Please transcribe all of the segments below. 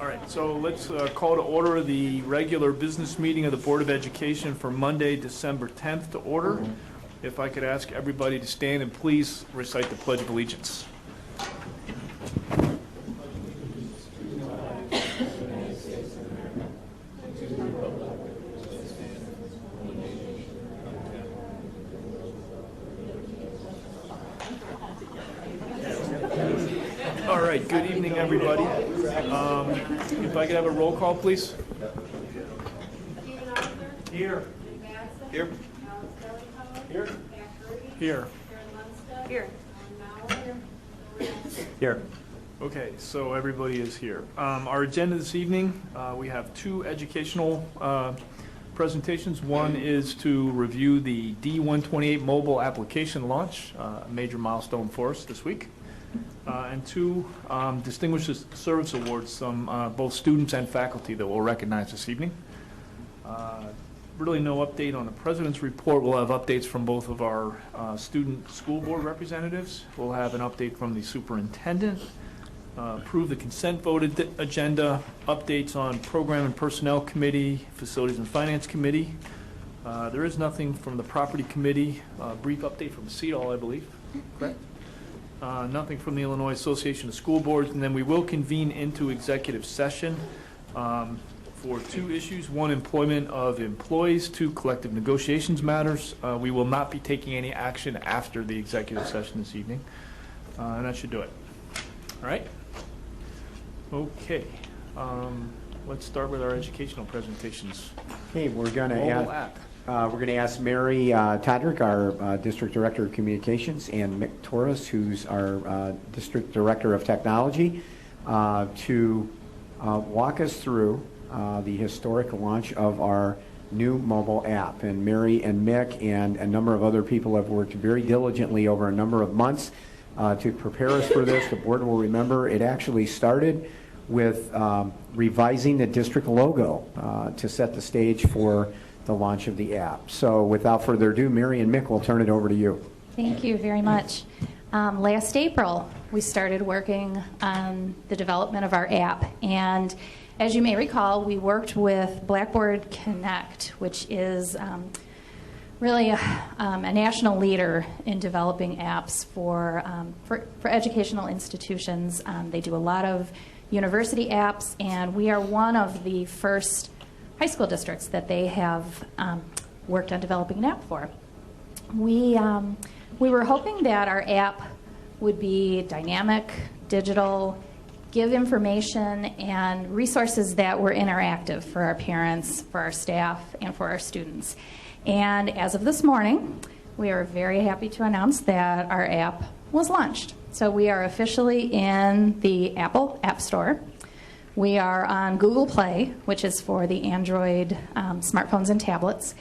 All right, so let's call to order the regular business meeting of the Board of Education for Monday, December 10th to order. If I could ask everybody to stand and please recite the Pledge of Allegiance. All right, good evening, everybody. If I could have a roll call, please. Here. Here. Here. Here. Here. Here. Okay, so everybody is here. Our agenda this evening, we have two educational presentations. One is to review the D128 mobile application launch, a major milestone for us this week. And two, Distinguished Service Awards, both students and faculty that we'll recognize this evening. Really no update on the President's report. We'll have updates from both of our student school board representatives. We'll have an update from the superintendent. Approve the consent voted agenda, updates on Program and Personnel Committee, Facilities and Finance Committee. There is nothing from the Property Committee. Brief update from CEDAL, I believe, correct? Nothing from the Illinois Association of School Boards, and then we will convene into executive session for two issues. One, employment of employees. Two, collective negotiations matters. We will not be taking any action after the executive session this evening, and that should do it. All right? Okay. Let's start with our educational presentations. Okay, we're going to ask Mary Todrick, our District Director of Communications, and Mick Torres, who's our District Director of Technology, to walk us through the historic launch of our new mobile app. And Mary and Mick and a number of other people have worked very diligently over a number of months to prepare us for this. The board will remember it actually started with revising the district logo to set the stage for the launch of the app. So without further ado, Mary and Mick, we'll turn it over to you. Thank you very much. Last April, we started working on the development of our app. And as you may recall, we worked with Blackboard Connect, which is really a national leader in developing apps for educational institutions. They do a lot of university apps, and we are one of the first high school districts that they have worked on developing an app for. We were hoping that our app would be dynamic, digital, give information and resources that were interactive for our parents, for our staff, and for our students. And as of this morning, we are very happy to announce that our app was launched. So we are officially in the Apple App Store. We are on Google Play, which is for the Android smartphones and tablets.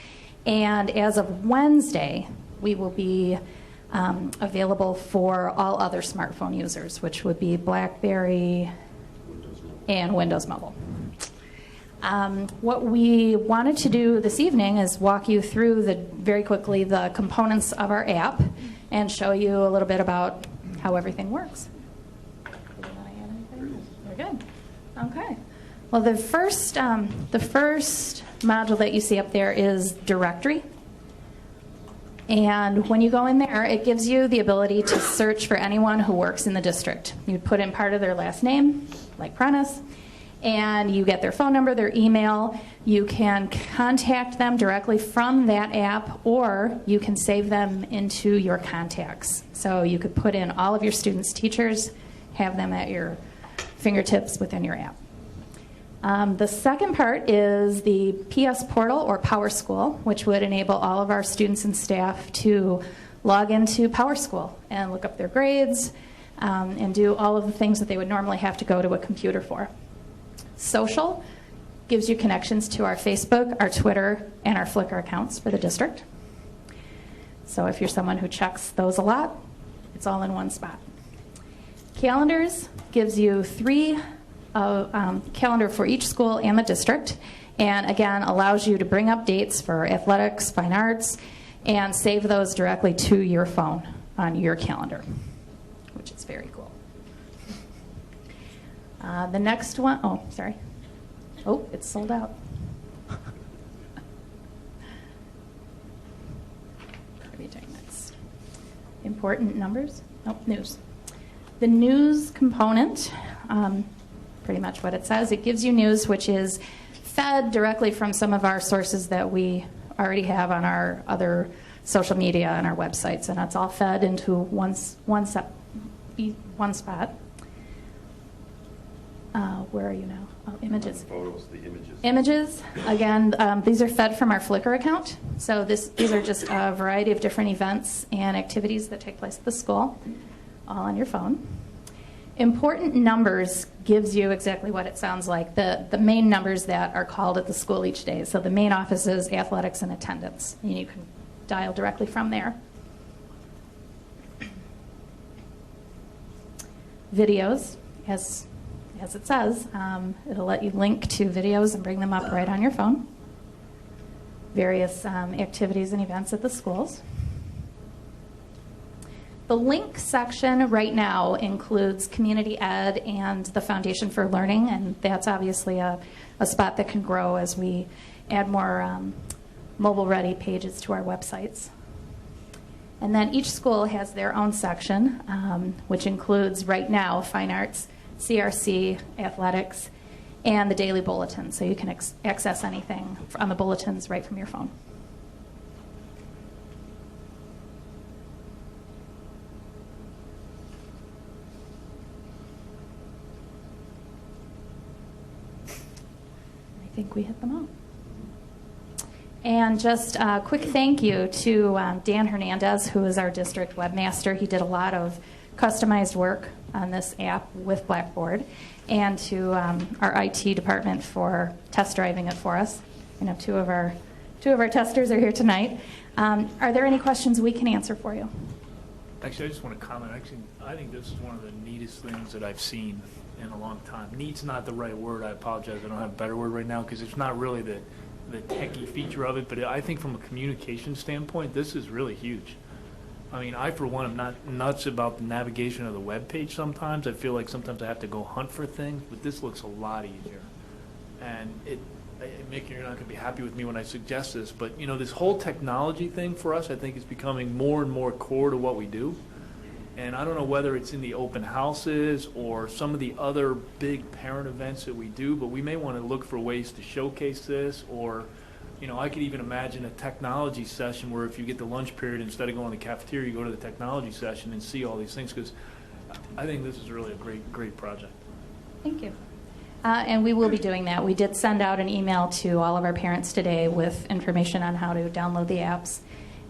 And as of Wednesday, we will be available for all other smartphone users, which would be BlackBerry and Windows Mobile. What we wanted to do this evening is walk you through very quickly the components of our app and show you a little bit about how everything works. Do you want to add anything? We're good. Okay. Well, the first module that you see up there is directory. And when you go in there, it gives you the ability to search for anyone who works in the district. You put in part of their last name, like Prentice, and you get their phone number, their email. You can contact them directly from that app, or you can save them into your contacts. So you could put in all of your students' teachers, have them at your fingertips within your app. The second part is the PS Portal or PowerSchool, which would enable all of our students and staff to log into PowerSchool and look up their grades and do all of the things that they would normally have to go to a computer for. Social gives you connections to our Facebook, our Twitter, and our Flickr accounts for the district. So if you're someone who checks those a lot, it's all in one spot. Calendars gives you calendar for each school and the district, and again allows you to bring up dates for athletics, fine arts, and save those directly to your phone on your calendar, which is very cool. The next one, oh, sorry. Oh, it's sold out. What are we doing next? Important numbers? Nope, news. The news component, pretty much what it says, it gives you news which is fed directly from some of our sources that we already have on our other social media and our websites, and it's all fed into one spot. Where are you now? Oh, images. Photos, the images. Images, again, these are fed from our Flickr account. So these are just a variety of different events and activities that take place at the school, all on your phone. Important numbers gives you exactly what it sounds like, the main numbers that are called at the school each day. So the main office is athletics and attendance, and you can dial directly from there. Videos, as it says, it'll let you link to videos and bring them up right on your phone. Various activities and events at the schools. The link section right now includes community ed and the Foundation for Learning, and that's obviously a spot that can grow as we add more mobile-ready pages to our websites. And then each school has their own section, which includes right now fine arts, CRC, athletics, and the daily bulletin. So you can access anything on the bulletins right from your phone. I think we hit them all. And just a quick thank you to Dan Hernandez, who is our district webmaster. He did a lot of customized work on this app with Blackboard, and to our IT department for test driving it for us. I know two of our testers are here tonight. Are there any questions we can answer for you? Actually, I just want to comment. Actually, I think this is one of the neatest things that I've seen in a long time. Neat's not the right word. I apologize. I don't have a better word right now because it's not really the techie feature of it, but I think from a communication standpoint, this is really huge. I mean, I, for one, am not nuts about the navigation of the web page sometimes. I feel like sometimes I have to go hunt for things, but this looks a lot easier. And Mick, you're not going to be happy with me when I suggest this, but, you know, this whole technology thing for us, I think, is becoming more and more core to what we do. And I don't know whether it's in the open houses or some of the other big parent events that we do, but we may want to look for ways to showcase this. Or, you know, I could even imagine a technology session where if you get the lunch period, instead of going to the cafeteria, you go to the technology session and see all these things, because I think this is really a great project. Thank you. And we will be doing that. We did send out an email to all of our parents today with information on how to download the apps,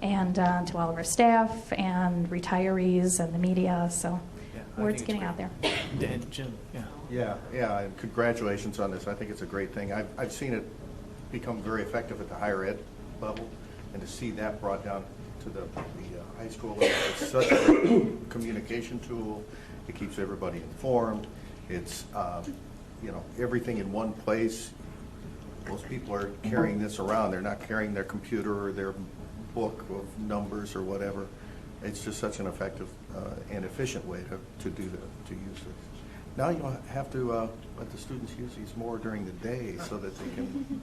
and to all of our staff and retirees and the media. So Yeah, word's getting out there. Dan, Jim, yeah. Yeah, and congratulations on this. I think it's a great thing. I've seen it become very effective at the higher ed level, and to see that brought down to the high school level, it's such a great communication tool. It keeps everybody informed. It's you know, everything in one place. Most people are carrying this around. They're not carrying their computer or their book of numbers or whatever. It's just such an effective and efficient way to use this. Now you'll have to let the students use these more during the day so that they can.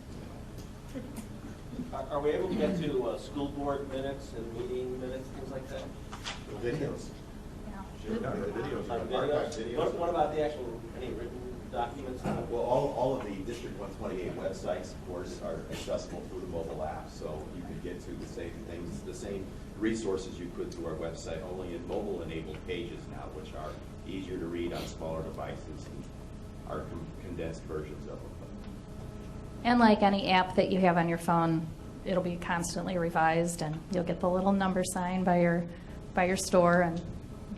Are we able to get to school board minutes and meeting minutes, things like that? The videos. Yeah. Sure, the videos are Videos? videos. What about the actual, any written documents? Well, all of the District 128 websites, of course, are accessible through the mobile app, so you can get to the same things, the same resources you could through our website, only in mobile-enabled pages now, which are easier to read on smaller devices and are condensed versions of them. And like any app that you have on your phone, it'll be constantly revised, and you'll get the little number sign by your store, and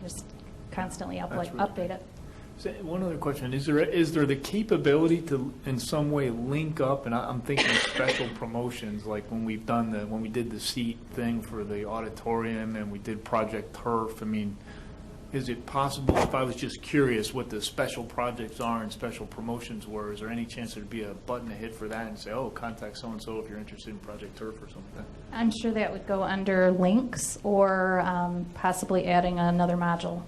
just constantly update it. So one other question, is there the capability to in some way link up, and I'm thinking special promotions, like when we did the seat thing for the auditorium and we did Project Turf. I mean, is it possible, if I was just curious what the special projects are and special promotions were, is there any chance there'd be a button to hit for that and say, oh, contact so-and-so if you're interested in Project Turf or something like that? I'm sure that would go under links, or possibly adding another module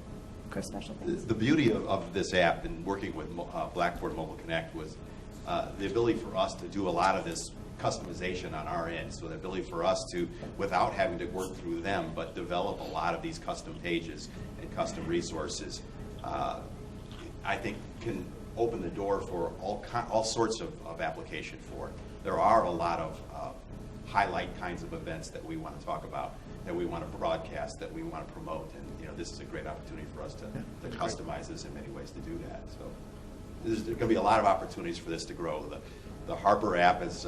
for special things. The beauty of this app and working with Blackboard Mobile Connect was the ability for us to do a lot of this customization on our end. So the ability for us to, without having to work through them, but develop a lot of these custom pages and custom resources, I think can open the door for all sorts of application for it. There are a lot of highlight kinds of events that we want to talk about, that we want to broadcast, that we want to promote, and this is a great opportunity for us to customize this in many ways to do that. So there's going to be a lot of opportunities for this to grow. The Harper app, as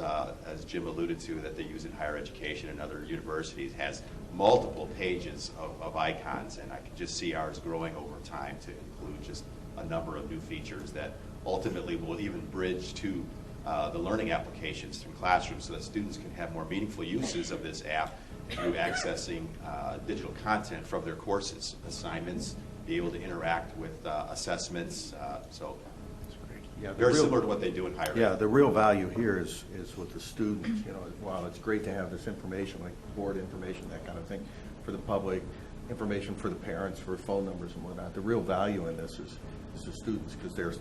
Jim alluded to, that they use in higher education and other universities, has multiple pages of icons, and I can just see ours growing over time to include just a number of new features that ultimately will even bridge to the learning applications through classrooms so that students can have more meaningful uses of this app through accessing digital content from their courses, assignments, be able to interact with assessments. So Yeah, very similar to what they do in higher ed. Yeah, the real value here is with the students. While it's great to have this information, like board information, that kind of thing, for the public, information for the parents, for phone numbers and whatnot. The real value in this is the students, because they're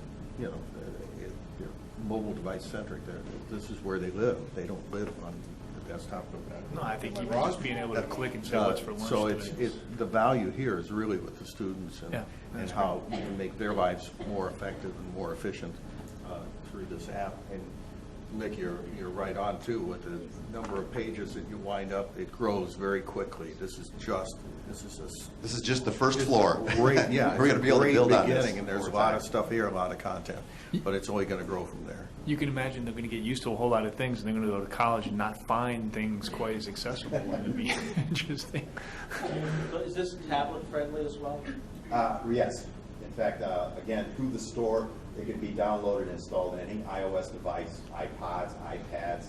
mobile device centric. This is where they live. They don't live on the desktop. No, I think even just being able to click and say what's for lunch So today. the value here is really with the students and, Yeah, and how we can make their lives more effective and more efficient through this app. And Nick, you're right on too with the number of pages that you wind up. It grows very quickly. This is just the first floor. Great, yeah. We're going to be able to build on this. And there's a lot of stuff here, a lot of content, but it's only going to grow from there. You can imagine they're going to get used to a whole lot of things, and they're going to go to college and not find things quite as accessible. It'd be interesting. So is this tablet friendly as well? Yes. In fact, again, through the store, it can be downloaded and installed on any iOS device, iPods, iPads,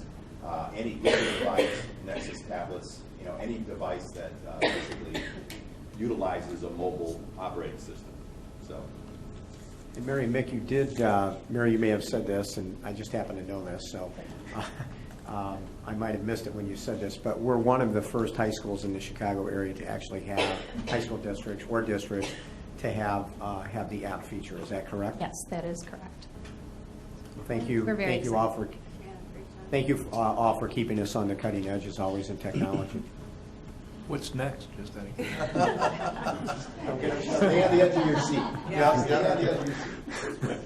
any Google device, Nexus tablets, any device that basically utilizes a mobile operating system. So. And Mary, Mick, you did, Mary, you may have said this, and I just happen to know this, so I might have missed it when you said this, but we're one of the first high schools in the Chicago area to actually have high school districts or districts to have the app feature. Is that correct? Yes, that is correct. Thank you. We're very Thank you all for. Thank you all for keeping us on the cutting edge, as always, in technology. What's next? Just Stay on the edge of your seat. Yeah, stay on the edge of your seat.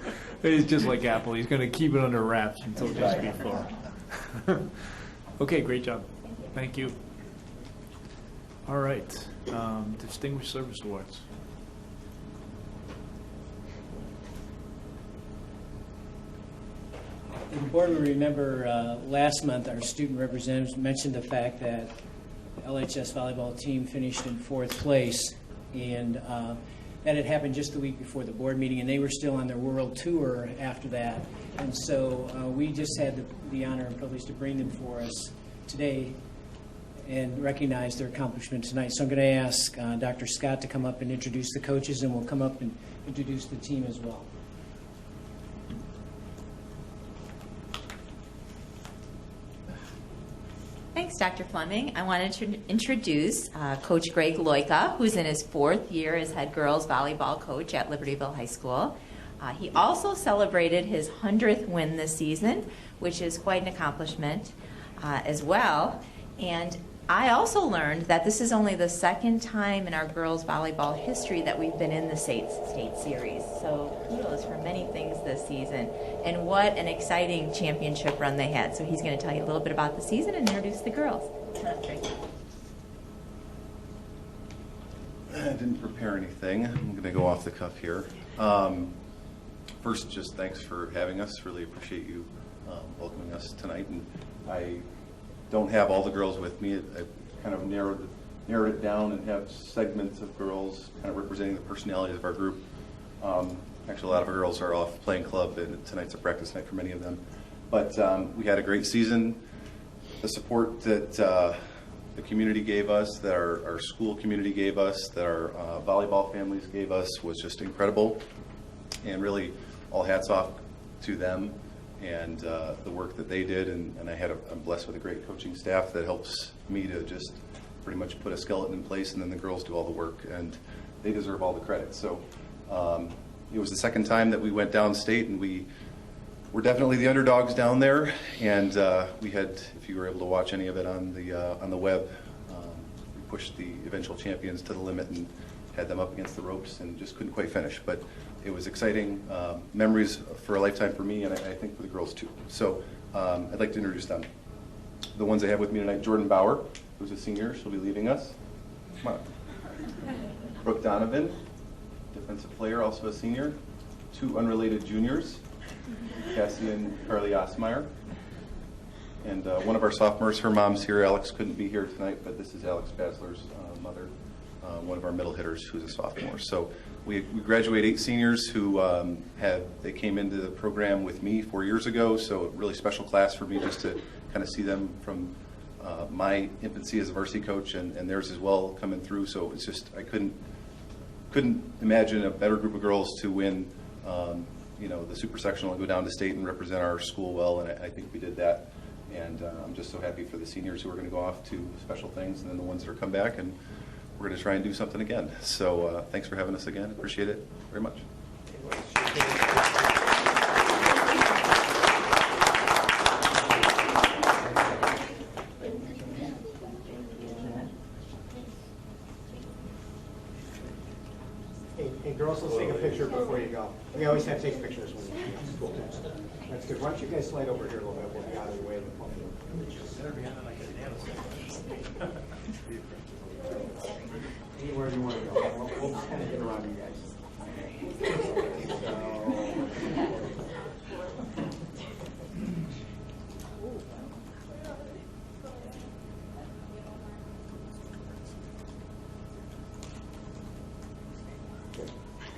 It's just like Apple. He's going to keep it under wraps until just before. Okay, great job. Thank you. All right. Distinguished Service Awards. The board will remember last month our student representatives mentioned the fact that the LHS volleyball team finished in 4th place, and that had happened just the week before the board meeting, and they were still on their world tour after that. And so we just had the honor and privilege to bring them for us today and recognize their accomplishment tonight. So I'm going to ask Dr. Scott to come up and introduce the coaches, and we'll come up and introduce the team as well. Thanks, Dr. Fleming. I wanted to introduce Coach Greg Loika, who's in his 4th year as head girls volleyball coach at Libertyville High School. He also celebrated his 100th win this season, which is quite an accomplishment as well. And I also learned that this is only the 2nd time in our girls volleyball history that we've been in the state series. So kudos for many things this season. And what an exciting championship run they had. So he's going to tell you a little bit about the season and introduce the girls. I didn't prepare anything. I'm going to go off the cuff here. First, just thanks for having us. Really appreciate you welcoming us tonight. And I don't have all the girls with me. I kind of narrowed it down and have segments of girls kind of representing the personalities of our group. Actually, a lot of our girls are off playing club, and tonight's a practice night for many of them. But we had a great season. The support that the community gave us, that our school community gave us, that our volleyball families gave us was just incredible. And really, all hats off to them and the work that they did. And I'm blessed with a great coaching staff that helps me to just pretty much put a skeleton in place, and then the girls do all the work, and they deserve all the credit. So It was the second time that we went downstate, and we were definitely the underdogs down there. And we had, if you were able to watch any of it on the web, we pushed the eventual champions to the limit and had them up against the ropes and just couldn't quite finish. But it was exciting, memories for a lifetime for me, and I think for the girls too. So I'd like to introduce them. The ones I have with me tonight: Jordan Bauer, who's a senior. She'll be leaving us. Come on. Brooke Donovan, defensive player, also a senior. Two unrelated juniors, Cassie and Carly Osmeyer. And one of our sophomores, her mom's here. Alex couldn't be here tonight, but this is Alex Basler's mother, one of our middle hitters who's a sophomore. So we graduate 8 seniors who they came into the program with me 4 years ago, so a really special class for me just to kind of see them from my infancy as a varsity coach and theirs as well coming through. So it's just, I couldn't imagine a better group of girls to win the super sectional and go down to state and represent our school well, and I think we did that. And I'm just so happy for the seniors who are going to go off to special things, and then the ones that are come back, and we're going to try and do something again. So thanks for having us again. Appreciate it very much. Hey, girls, let's take a picture before you go. We always have to take pictures when we have school test. That's good. Why don't you guys slide over here a little bit? We'll be out of the way of the podium. Anywhere you want to go. We'll just kind of get around you guys.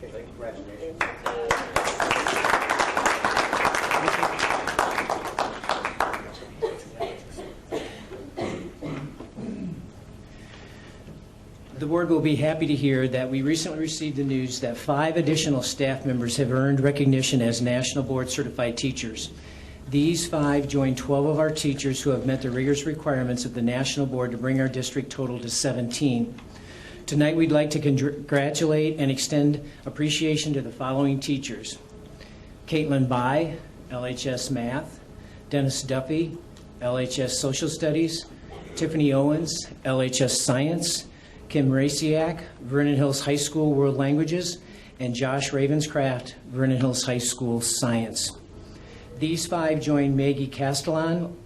Okay, congratulations. The board will be happy to hear that we recently received the news that 5 additional staff members have earned recognition as National Board Certified Teachers. These 5 join 12 of our teachers who have met the rigorous requirements of the National Board to bring our district total to 17. Tonight we'd like to congratulate and extend appreciation to the following teachers: Caitlin Bai, LHS Math; Dennis Duffy, LHS Social Studies; Tiffany Owens, LHS Science; Kim Raciak, Vernon Hills High School World Languages; and Josh Ravenscraft, Vernon Hills High School Science. These 5 join Maggie Castellan,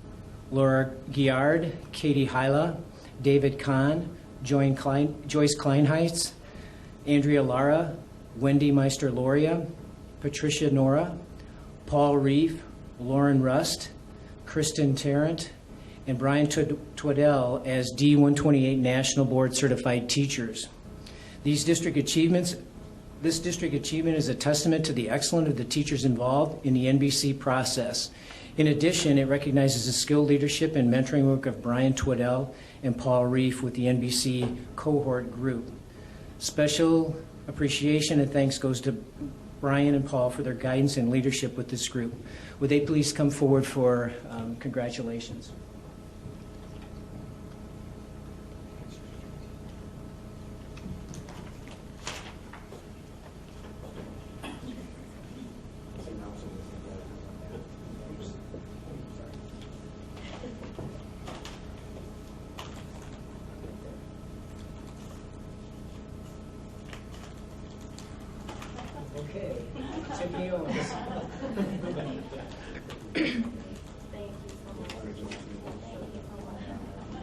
Laura Giard, Katie Hyla, David Kahn, Joyce Kleinheitz, Andrea Lara, Wendy Meister-Loria, Patricia Nora, Paul Reef, Lauren Rust, Kristen Tarrant, and Brian Twaddell as D128 National Board Certified Teachers. This district achievement is a testament to the excellence of the teachers involved in the NBC process. In addition, it recognizes the skilled leadership and mentoring work of Brian Twaddell and Paul Reef with the NBC cohort group. Special appreciation and thanks goes to Brian and Paul for their guidance and leadership with this group. Would they please come forward for congratulations? Okay, Tiffany Owens.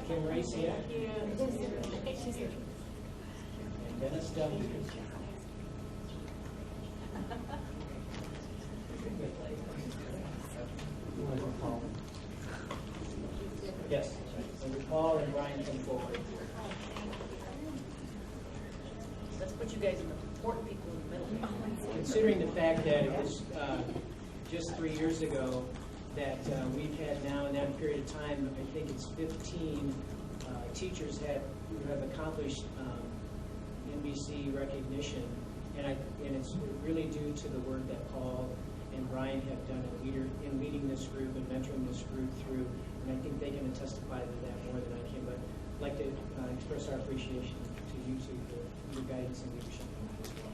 Kim Raciak. And Dennis Duffy. Yes, so Paul and Brian come forward. Let's put you guys in the important people in the middle. Considering the fact that it was just 3 years ago that we've had now in that period of time, I think it's 15 teachers who have accomplished NBC recognition, and it's really due to the work that Paul and Brian have done in leading this group and mentoring this group through, and I think they can testify to that more than I can, but I'd like to express our appreciation to you two for your guidance and leadership as well.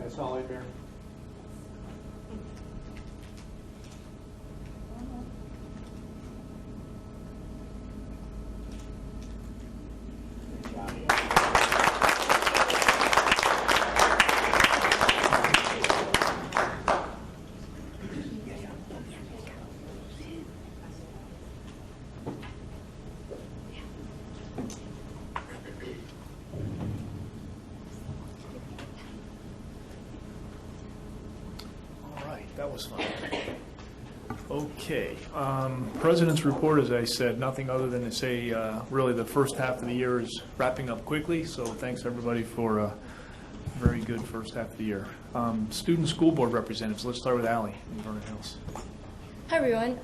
That's all right, Mayor. All right, that was fun. Okay, President's report, as I said, nothing other than to say, really, the first half of the year is wrapping up quickly, so thanks, everybody, for a very good first half of the year. Student School Board representatives, let's start with Allie in Vernon Hills. Hi everyone.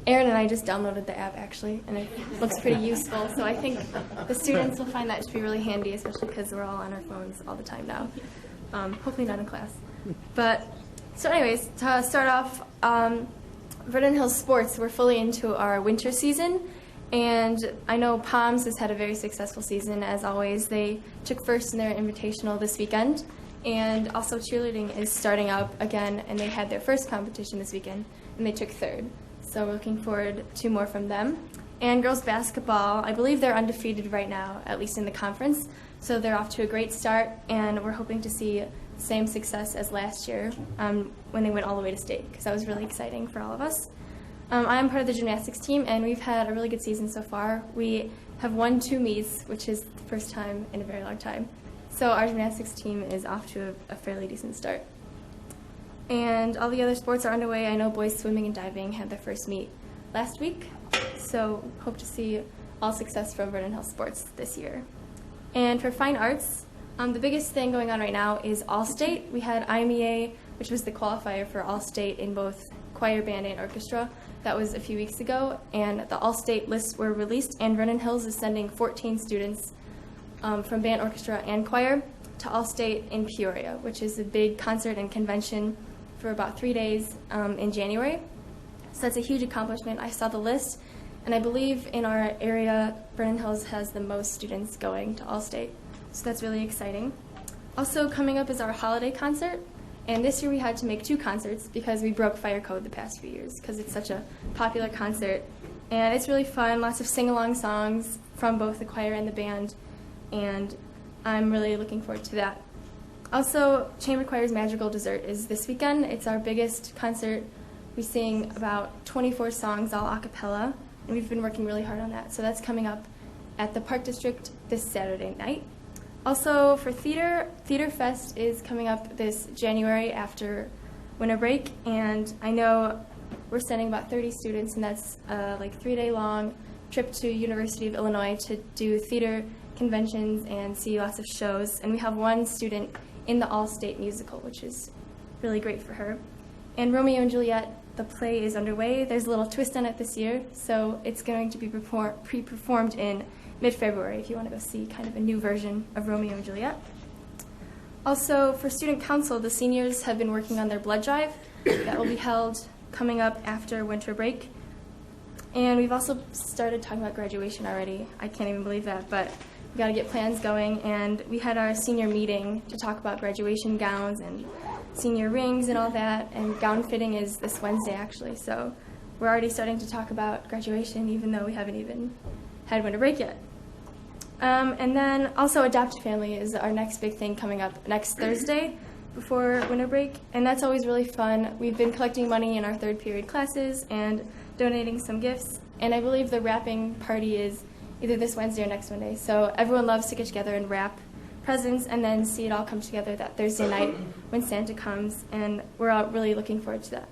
Aaron and I just downloaded the app actually, and it looks pretty useful. So I think the students will find that to be really handy, especially because we're all on our phones all the time now. Hopefully not in class. But so, anyways, to start off, Vernon Hills sports. We're fully into our winter season, and I know Palms has had a very successful season as always. They took first in their invitational this weekend, and also cheerleading is starting up again, and they had their first competition this weekend, and they took third. So we're looking forward to more from them. And girls basketball, I believe they're undefeated right now, at least in the conference. So they're off to a great start, and we're hoping to see the same success as last year when they went all the way to state, because that was really exciting for all of us. I'm part of the gymnastics team, and we've had a really good season so far. We have won 2 meets, which is the first time in a very long time. So our gymnastics team is off to a fairly decent start. And all the other sports are underway. I know boys swimming and diving had their first meet last week, so hope to see all success from Vernon Hills sports this year. And for fine arts, the biggest thing going on right now is All-State. We had IMEA, which was the qualifier for All-State in both choir, band, and orchestra. That was a few weeks ago, and the All-State lists were released, and Vernon Hills is sending 14 students from band, orchestra, and choir to All-State in Peoria, which is a big concert and convention for about 3 days in January. So that's a huge accomplishment. I saw the list, and I believe in our area, Vernon Hills has the most students going to All-State. So that's really exciting. Also coming up is our holiday concert, and this year we had to make 2 concerts because we broke fire code the past few years because it's such a popular concert. And it's really fun, lots of sing-along songs from both the choir and the band, and I'm really looking forward to that. Also, Chamber Choir's Magical Dessert is this weekend. It's our biggest concert. We sing about 24 songs all a cappella, and we've been working really hard on that. So that's coming up at the Park District this Saturday night. Also, for theater, Theater Fest is coming up this January after winter break, and I know we're sending about 30 students, and that's like 3-day long trip to University of Illinois to do theater conventions and see lots of shows. And we have 1 student in the All-State musical, which is really great for her. And Romeo and Juliet, the play is underway. There's a little twist on it this year, so it's going to be pre-performed in mid-February if you want to go see kind of a new version of Romeo and Juliet. Also, for student council, the seniors have been working on their blood drive that will be held coming up after winter break. And we've also started talking about graduation already. I can't even believe that, but we got to get plans going. And we had our senior meeting to talk about graduation gowns and senior rings and all that. And gown fitting is this Wednesday, actually. So we're already starting to talk about graduation, even though we haven't even had winter break yet. And then also adopted family is our next big thing coming up next Thursday before winter break, and that's always really fun. We've been collecting money in our 3rd period classes and donating some gifts, and I believe the wrapping party is either this Wednesday or next Monday. So everyone loves to get together and wrap presents and then see it all come together that Thursday night when Santa comes, and we're all really looking forward to that.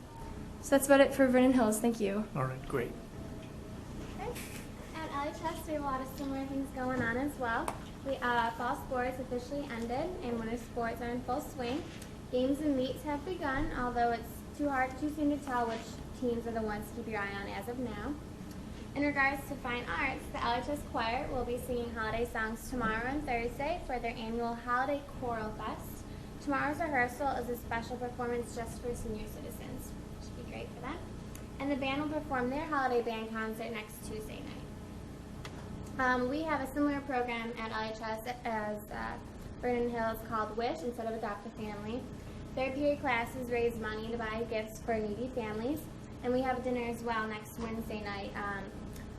So that's about it for Vernon Hills. Thank you. All right, great. At LHS, we have a lot of similar things going on as well. Fall sports officially ended, and winter sports are in full swing. Games and meets have begun, although it's too soon to tell which teams are the ones to keep your eye on as of now. In regards to fine arts, the LHS Choir will be singing holiday songs tomorrow and Thursday for their annual Holiday Choral Fest. Tomorrow's rehearsal is a special performance just for senior citizens. Should be great for them. And the band will perform their holiday band concert next Tuesday night. We have a similar program at LHS as Vernon Hills called Wish instead of Adopt a Family. Third period classes raise money to buy gifts for needy families. And we have a dinner as well next Wednesday night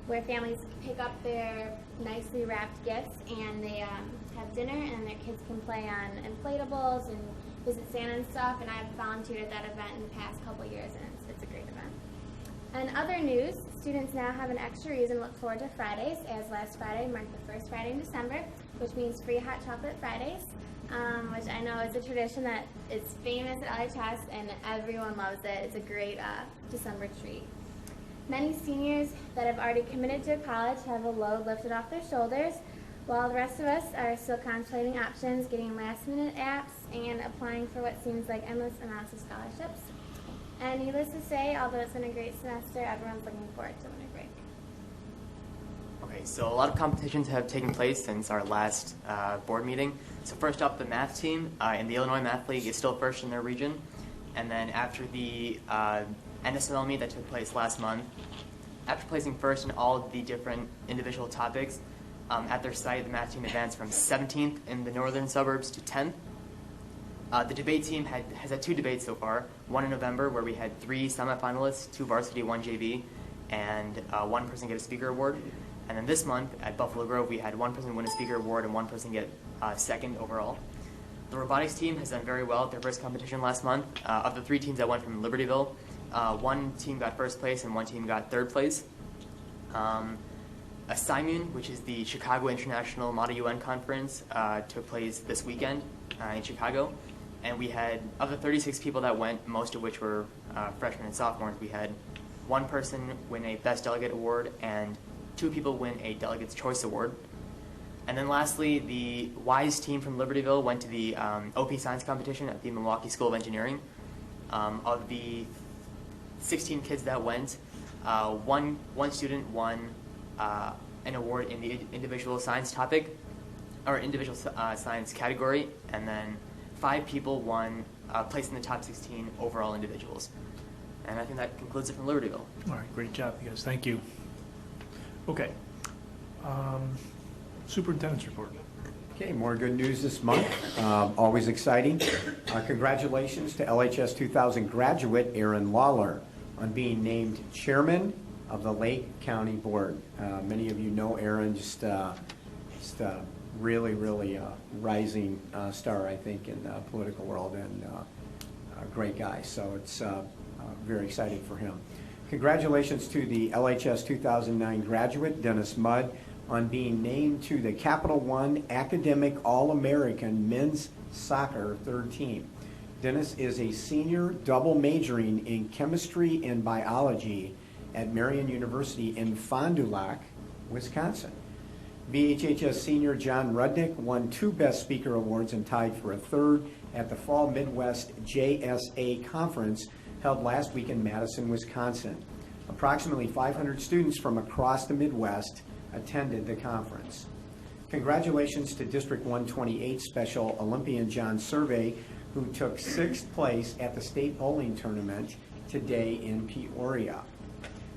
where families pick up their nicely wrapped gifts and they have dinner, and their kids can play on inflatables and visit Santa and stuff. And I've volunteered at that event in the past couple years, and it's a great event. And other news, students now have an extra reason to look forward to Fridays, as last Friday marked the first Friday in December, which means free hot chocolate Fridays, which I know is a tradition that is famous at LHS and everyone loves it. It's a great December treat. Many seniors that have already committed to college have a load lifted off their shoulders, while the rest of us are still contemplating options, getting last-minute apps, and applying for what seems like endless amounts of scholarships. And needless to say, although it's been a great semester, everyone's looking forward to winter break. Okay, so a lot of competitions have taken place since our last board meeting. So first up, the math team in the Illinois Math League is still first in their region. And then after the NSML meet that took place last month, after placing first in all of the different individual topics, at their site, the math team advanced from 17th in the northern suburbs to 10th. The debate team has had 2 debates so far, one in November where we had 3 semifinalists, 2 varsity, 1 JV, and 1 person get a speaker award. And then this month at Buffalo Grove, we had 1 person win a speaker award and 1 person get second overall. The robotics team has done very well at their first competition last month. Of the 3 teams that went from Libertyville, 1 team got first place and 1 team got third place. A SIMUN, which is the Chicago International Model UN Conference, took place this weekend in Chicago. And we had, of the 36 people that went, most of which were freshmen and sophomores, we had 1 person win a Best Delegate Award and 2 people win a Delegate's Choice Award. And then lastly, the WISE team from Libertyville went to the OP Science competition at the Milwaukee School of Engineering. Of the 16 kids that went, one student won an award in the individual science topic, or individual science category, and then 5 people won place in the top 16 overall individuals. And I think that concludes it from Libertyville. All right, great job, you guys. Thank you. Okay. Superintendent's report. Okay, more good news this month. Always exciting. Congratulations to LHS 2000 graduate Aaron Lawler on being named chairman of the Lake County Board. Many of you know Aaron, just really rising star, I think, in the political world, and a great guy. So it's very exciting for him. Congratulations to the LHS 2009 graduate, Dennis Mudd, on being named to the Capital One Academic All-American Men's Soccer third team. Dennis is a senior double majoring in chemistry and biology at Marian University in Fond du Lac, Wisconsin. VHHS senior John Rudnick won 2 Best Speaker Awards and tied for a 3rd at the Fall Midwest JSA Conference held last week in Madison, Wisconsin. Approximately 500 students from across the Midwest attended the conference. Congratulations to District 128 Special Olympian John Survey, who took 6th place at the state bowling tournament today in Peoria.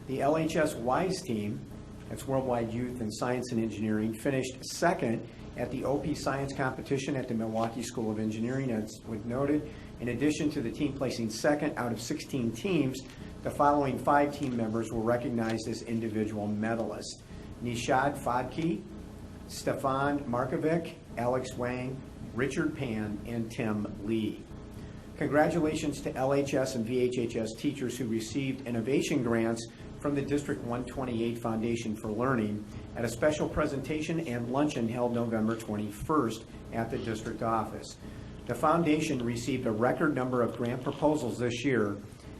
The LHS WISE team, that's Worldwide Youth in Science and Engineering, finished 2nd at the OP Science competition at the Milwaukee School of Engineering, as was noted. In addition to the team placing 2nd out of 16 teams, the following 5 team members were recognized as individual medalists: Nishad Fadki, Stefan Markovic, Alex Wang, Richard Pan, and Tim Lee. Congratulations to LHS and VHHS teachers who received innovation grants from the District 128 Foundation for Learning at a special presentation and luncheon held November 21st at the district office. The foundation received a record number of grant proposals this year,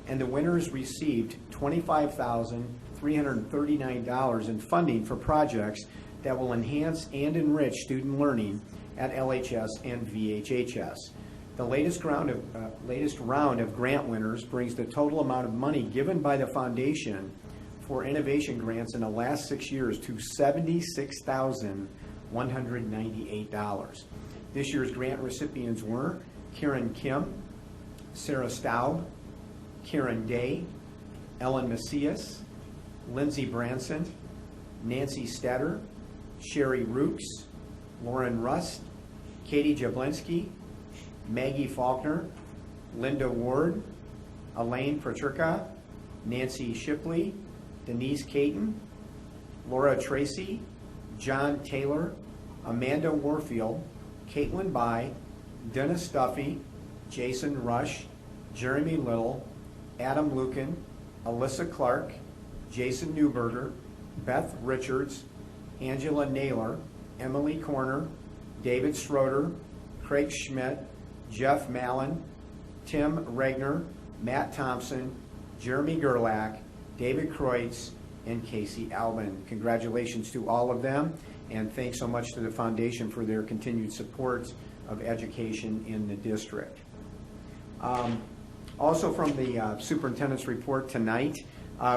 and the winners received $25,339 in funding for projects that will enhance and enrich student learning at LHS and VHHS. The latest round of grant winners brings the total amount of money given by the foundation for innovation grants in the last 6 years to $76,198. This year's grant recipients were Karen Kim, Sarah Staub, Karen Day, Ellen Macias, Lindsay Branson, Nancy Stetter, Sherry Rooks, Lauren Rust, Katie Jablinski, Maggie Faulkner, Linda Ward, Elaine Patrica, Nancy Shipley, Denise Caton, Laura Tracy, John Taylor, Amanda Warfield, Caitlin By, Dennis Duffy, Jason Rush, Jeremy Little, Adam Lucan, Alyssa Clark, Jason Newberger, Beth Richards, Angela Naylor, Emily Corner, David Schroeder, Craig Schmidt, Jeff Mallon, Tim Regner, Matt Thompson, Jeremy Gerlach, David Kreutz, and Casey Albin. Congratulations to all of them, and thanks so much to the foundation for their continued support of education in the district. Also from the superintendent's report tonight,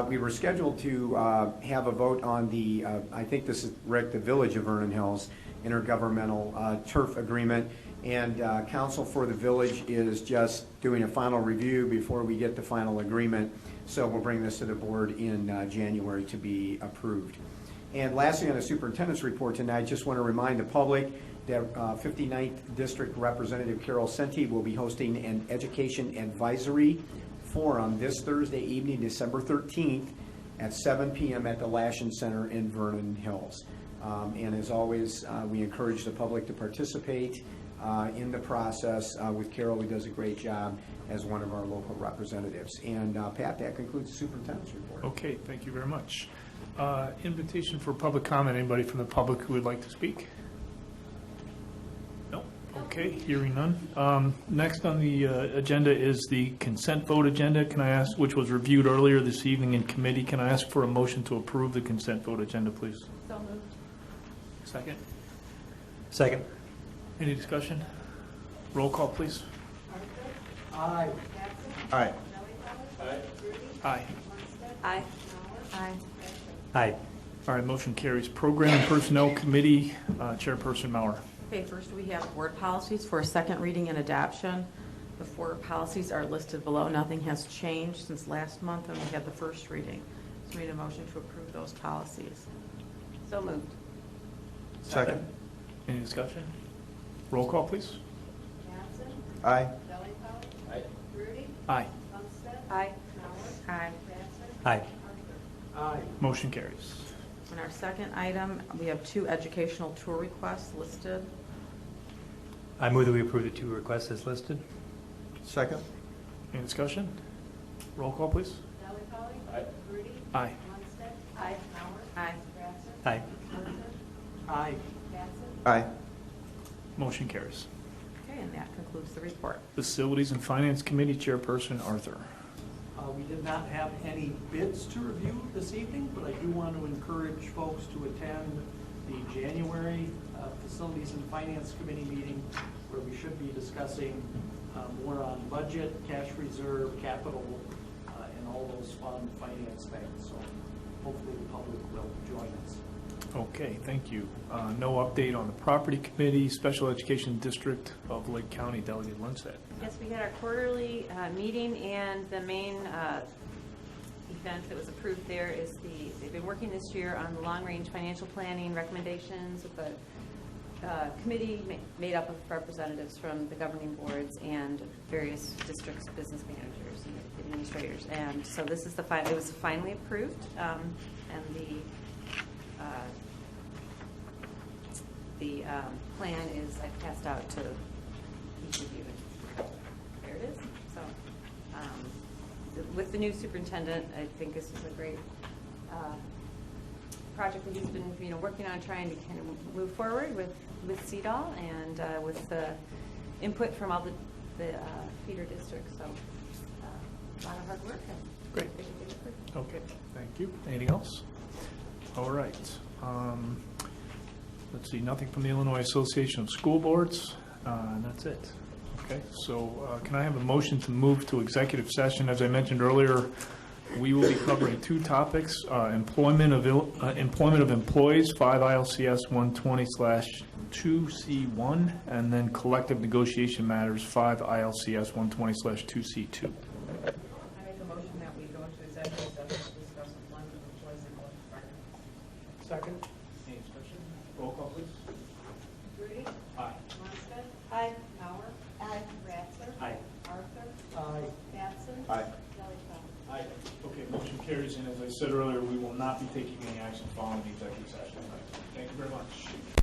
we were scheduled to have a vote on the, I think this is, Rick, the Village of Vernon Hills intergovernmental turf agreement, and council for the village is just doing a final review before we get the final agreement, so we'll bring this to the board in January to be approved. And lastly, on the superintendent's report tonight, just want to remind the public that 59th District Representative Carol Senti will be hosting an education advisory forum this Thursday evening, December 13th at 7 p.m. at the Lashen Center in Vernon Hills. And as always, we encourage the public to participate in the process with Carol, who does a great job as one of our local representatives. And Pat, that concludes the superintendent's report. Okay, thank you very much. Invitation for public comment. Anybody from the public who would like to speak? No? Okay, hearing none. Next on the agenda is the consent vote agenda. Can I ask, which was reviewed earlier this evening in committee, can I ask for a motion to approve the consent vote agenda, please? So moved. Second? Second. Any discussion? Roll call, please. Aye. Aye. Aye. Aye. Aye. Aye. All right, motion carries. Program and Personnel Committee, Chairperson Maurer. Okay, first we have board policies for second reading and adoption. The 4 policies are listed below. Nothing has changed since last month when we had the first reading. So we need a motion to approve those policies. So moved. Second. Any discussion? Roll call, please. Aye. Aye. Aye. Aye. Aye. Aye. Motion carries. On our second item, we have 2 educational tour requests listed. I move that we approve the 2 requests as listed. Second. Any discussion? Roll call, please. Aye. Aye. Aye. Aye. Aye. Aye. Aye. Motion carries. Okay, and that concludes the report. Facilities and Finance Committee, Chairperson Arthur. We did not have any bids to review this evening, but I do want to encourage folks to attend the January Facilities and Finance Committee meeting, where we should be discussing more on budget, cash reserve, capital, and all those fun finance things. So hopefully the public will join us. Okay, thank you. No update on the Property Committee, Special Education District of Lake County, Delegate Lundstedt. Yes, we had our quarterly meeting, and the main event that was approved there is they've been working this year on the long-range financial planning recommendations with a committee made up of representatives from the governing boards and various districts, business managers, and administrators. And so this is it was finally approved, and the plan is I've passed out to each of you. There it is. So with the new superintendent, I think this is a great project that he's been working on, trying to kind of move forward with CEDAW and with the input from all the feeder districts. So a lot of hard work. Great. Okay, thank you. Anything else? All right. Let's see, nothing from the Illinois Association of School Boards, and that's it. Okay, so can I have a motion to move to executive session? As I mentioned earlier, we will be covering 2 topics, employment of employees, 5 ILCS 120/2C1, and then collective negotiation matters, 5 ILCS 120/2C2. I make a motion that we go into executive session to discuss employment of employees and collective bargaining. Second. Any discussion? Roll call, please. Rudy? Aye. Munstead? Aye. Mauer? Aye. Ratzler? Aye. Arthur? Aye. Batson? Aye. Jellycoe? Aye. Okay, motion carries, and as I said earlier, we will not be taking any action following the executive session tonight. Thank you very much.